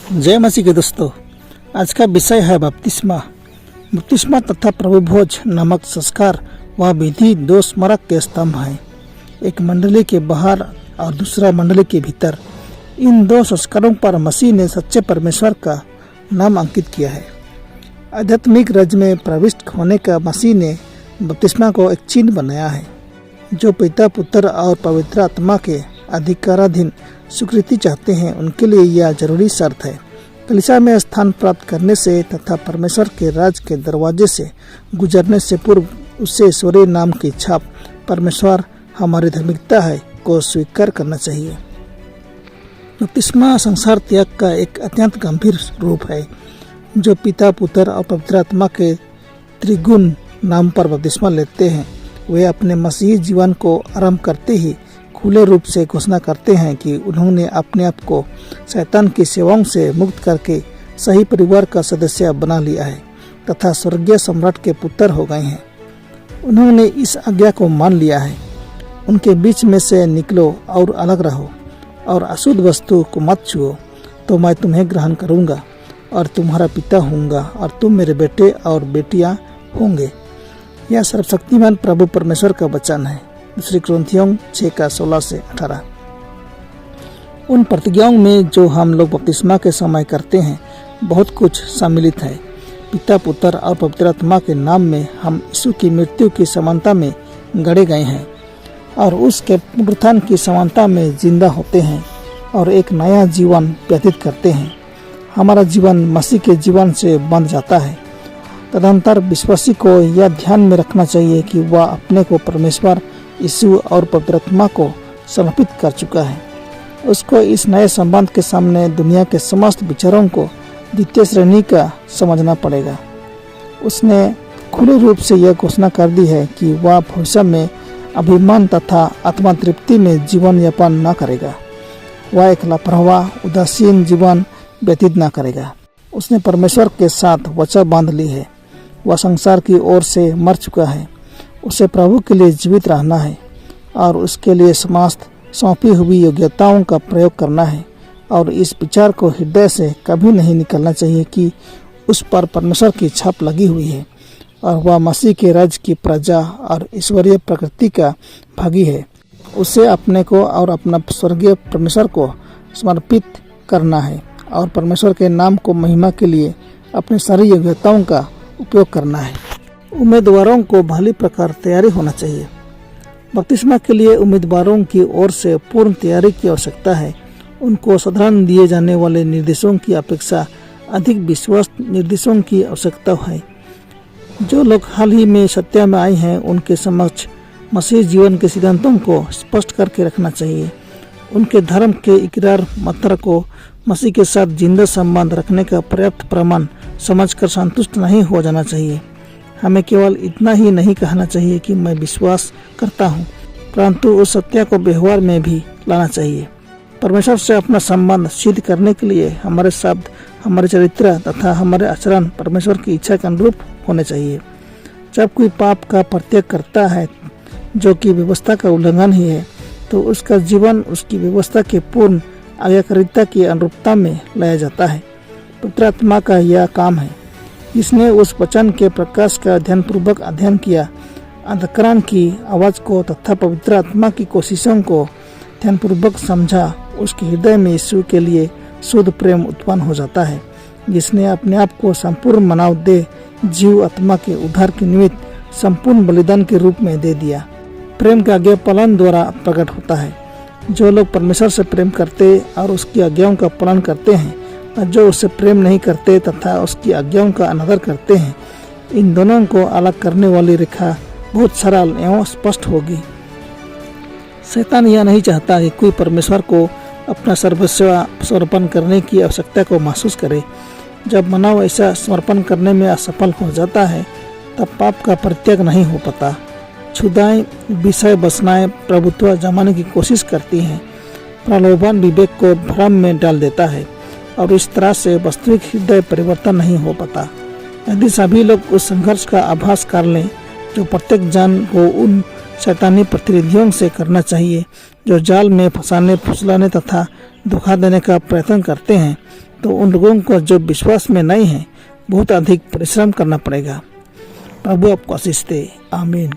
जय मसीह के दोस्तों, आज का विषय है बपतिस्मा। बपतिस्मा तथा प्रभु भोज नामक संस्कार व विधि दो स्मारक के स्तंभ हैं, एक मंडली के बाहर और दूसरा मंडली के भीतर। इन दो संस्कारों पर मसीह ने सच्चे परमेश्वर का नाम अंकित किया है। आध्यात्मिक राज्य में प्रविष्ट होने का मसीह ने बपतिस्मा को एक चिन्ह बनाया है, जो पिता, पुत्र और पवित्र आत्मा के अधिकाराधीन स्वीकृति चाहते हैं उनके लिए यह जरूरी शर्त है। कलीसिया में स्थान प्राप्त करने से तथा परमेश्वर के राज के दरवाजे से गुजरने से पूर्व उससे ईश्वरीय नाम की छाप परमेश्वर हमारी धार्मिकता है को स्वीकार करना चाहिए। बपतिस्मा संसार त्याग का एक अत्यंत गंभीर रूप है, जो पिता, पुत्र और पवित्र आत्मा के त्रिगुण नाम पर बपतिस्मा लेते हैं। वे अपने मसीही जीवन को आरंभ करते ही खुले रूप से घोषणा करते हैं कि उन्होंने अपने आप को शैतान की सेवाओं से मुक्त करके सही परिवार का सदस्य बना लिया है तथा स्वर्गीय सम्राट के पुत्र हो गए हैं। उन्होंने इस आज्ञा को मान लिया है, उनके बीच में से निकलो और अलग रहो और अशुद्ध वस्तु को मत छुओ, तो मैं तुम्हें ग्रहण करूंगा और तुम्हारा पिता होऊंगा और तुम मेरे बेटे और बेटियां होंगे। यह सर्वशक्तिमान प्रभु परमेश्वर का वचन है। दूसरी कुरिन्थियों 6:16-18। उन प्रतिज्ञाओं में जो हम लोग बपतिस्मा के समय करते हैं, बहुत कुछ सम्मिलित है। पिता, पुत्र और पवित्र आत्मा के नाम में हम यीशु की मृत्यु की समानता में गढ़े गए हैं और उसके पुनरुत्थान की समानता में जिंदा होते हैं और एक नया जीवन व्यतीत करते हैं। हमारा जीवन मसीह के जीवन से बंध जाता है। तदनंतर विश्वासी को यह ध्यान में रखना चाहिए कि वह अपने को परमेश्वर, यीशु और पवित्र आत्मा को समर्पित कर चुका है। उसको इस नए संबंध के सामने दुनिया के समस्त विचारों को द्वितीय श्रेणी का समझना पड़ेगा। उसने खुले रूप से यह घोषणा कर दी है कि वह भविष्य में अभिमान तथा आत्मा तृप्ति में जीवन यापन न करेगा। वह एक लापरवाह, उदासीन जीवन व्यतीत न करेगा। उसने परमेश्वर के साथ वचन बांध ली है। वह संसार की ओर से मर चुका है। उसे प्रभु के लिए जीवित रहना है और उसके लिए समस्त सौंपी हुई योग्यताओं का प्रयोग करना है और इस विचार को हृदय से कभी नहीं निकलना चाहिए कि उस पर परमेश्वर की छाप लगी हुई है और वह मसीह के राज्य की प्रजा और ईश्वरीय प्रकृति का भागी है। उसे अपने को और अपना स्वर्गीय परमेश्वर को समर्पित करना है और परमेश्वर के नाम को महिमा के लिए अपनी सारी योग्यताओं का उपयोग करना है। उम्मीदवारों को भली प्रकार तैयारी होना चाहिए। बपतिस्मा के लिए उम्मीदवारों की ओर से पूर्ण तैयारी की आवश्यकता है। उनको साधारण दिए जाने वाले निर्देशों की अपेक्षा अधिक विश्वस्त निर्देशों की आवश्यकता है। जो लोग हाल ही में सत्य में आए हैं, उनके समक्ष मसीह जीवन के सिद्धांतों को स्पष्ट करके रखना चाहिए। उनके धर्म के इकरार मात्र को मसीह के साथ जिंदा संबंध रखने का पर्याप्त प्रमाण समझकर संतुष्ट नहीं हो जाना चाहिए। हमें केवल इतना ही नहीं कहना चाहिए कि मैं विश्वास करता हूँ, परंतु उस सत्य को व्यवहार में भी लाना चाहिए। परमेश्वर से अपना संबंध सिद्ध करने के लिए हमारे शब्द, हमारे चरित्र तथा हमारे आचरण परमेश्वर की इच्छा के अनुरूप होने चाहिए। जब कोई पाप का प्रत्यय करता है, जो कि व्यवस्था का उल्लंघन ही है, तो उसका जीवन उसकी व्यवस्था के पूर्ण आज्ञाकारिता की अनुरूपता में लाया जाता है। पवित्र आत्मा का यह काम है। इसने उस वचन के प्रकाश का ध्यानपूर्वक अध्ययन किया, अंधकरण की आवाज़ को तथा पवित्र आत्मा की कोशिशों को ध्यानपूर्वक समझा। उसके हृदय में यीशु के लिए शुद्ध प्रेम उत्पन्न हो जाता है, जिसने अपने आप को संपूर्ण मानव देह, जीव, आत्मा के उद्धार के निमित्त संपूर्ण बलिदान के रूप में दे दिया। प्रेम का आज्ञा पालन द्वारा प्रकट होता है। जो लोग परमेश्वर से प्रेम करते और उसकी आज्ञाओं का पालन करते हैं और जो उससे प्रेम नहीं करते तथा उसकी आज्ञाओं का अनादर करते हैं, इन दोनों को अलग करने वाली रेखा बहुत सरल एवं स्पष्ट होगी। शैतान यह नहीं चाहता कि कोई परमेश्वर को अपना सर्वस्व समर्पण करने की आवश्यकता को महसूस करे। जब मानव ऐसा समर्पण करने में असफल हो जाता है, तब पाप का परित्याग नहीं हो पाता। क्षुधाएं, विषय बसनाएं प्रभुत्व जमाने की कोशिश करती हैं। प्रलोभन विवेक को भ्रम में डाल देता है और इस तरह से वास्तविक हृदय परिवर्तन नहीं हो पाता। यदि सभी लोग उस संघर्ष का आभास कर लें जो प्रत्येक जन को उन शैतानी प्रतिनिधियों से करना चाहिए, जो जाल में फंसाने, फुसलाने तथा धोखा देने का प्रयत्न करते हैं। तो उन लोगों को जो विश्वास में नहीं है, बहुत अधिक परिश्रम करना पड़ेगा। प्रभु आपको आशीष दे। आमीन।